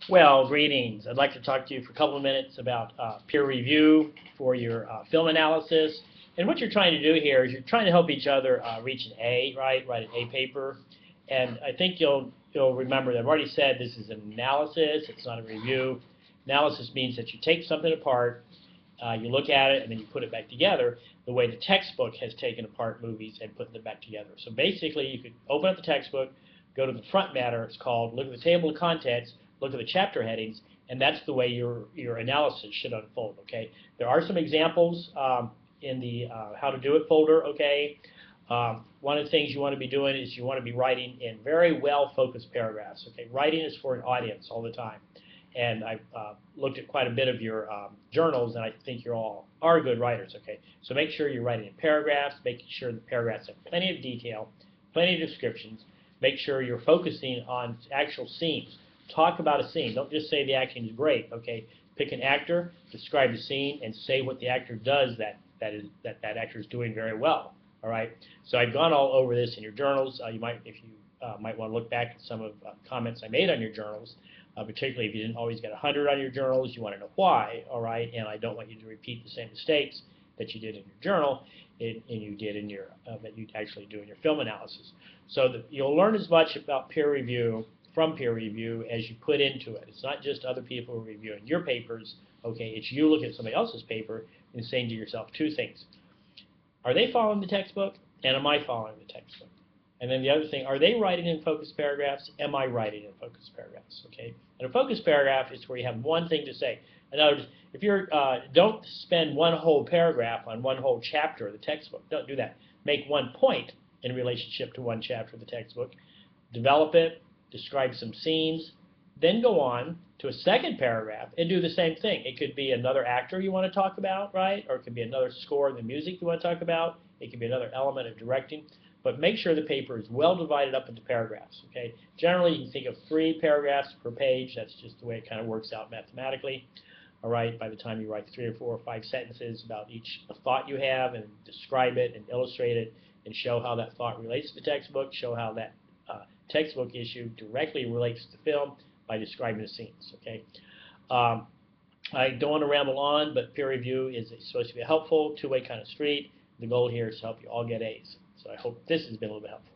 Well, greetings. I'd like to talk to you for a couple of minutes about peer review for your film analysis. And what you're trying to do here is you're trying to help each other reach an A, right? Write an A paper. And I think you'll remember that I've already said this is an analysis. It's not a review. Analysis means that you take something apart, you look at it, and then you put it back together the way the textbook has taken apart movies and put them back together. So basically, you could open up the textbook, go to the front matter, it's called, look at the table of contents, look at the chapter headings, and that's the way your analysis should unfold, okay? There are some examples in the How to Do It folder, okay? One of the things you want to be doing is you want to be writing in very well-focused paragraphs, okay? Writing is for an audience all the time. And I've looked at quite a bit of your journals, and I think you all are good writers, okay? So make sure you're writing in paragraphs, making sure the paragraphs have plenty of detail, plenty of descriptions. Make sure you're focusing on actual scenes. Talk about a scene. Don't just say the acting is great, okay? Pick an actor, describe the scene, and say what the actor does that actor is doing very well, all right? So I've gone all over this in your journals. You might, if you might want to look back at some of the comments I made on your journals. Particularly if you didn't always get 100 on your journals, you want to know why, all right? And I don't want you to repeat the same mistakes that you did in your journal and you did in your that you actually do in your film analysis. So you'll learn as much about peer review from peer review as you put into it. It's not just other people reviewing your papers, okay? It's you looking at somebody else's paper and saying to yourself two things. Are they following the textbook? And am I following the textbook? And then the other thing, are they writing in focus paragraphs? Am I writing in focus paragraphs? Okay. And a focus paragraph is where you have one thing to say. In other words, if you're don't spend one whole paragraph on one whole chapter of the textbook. Don't do that. Make one point in relationship to one chapter of the textbook. Develop it. Describe some scenes. Then go on to a second paragraph and do the same thing. It could be another actor you want to talk about, right? Or it could be another score in the music you want to talk about. It could be another element of directing. But make sure the paper is well divided up into paragraphs, okay? Generally, you can think of 3 paragraphs per page. That's just the way it kind of works out mathematically. All right, by the time you write 3 or 4 or 5 sentences about each thought you have and describe it and illustrate it and show how that thought relates to the textbook, show how that textbook issue directly relates to film by describing the scenes, okay? I don't want to ramble on, but peer review is supposed to be a helpful, two-way kind of street. The goal here is to help you all get A's. So I hope this has been a little bit helpful.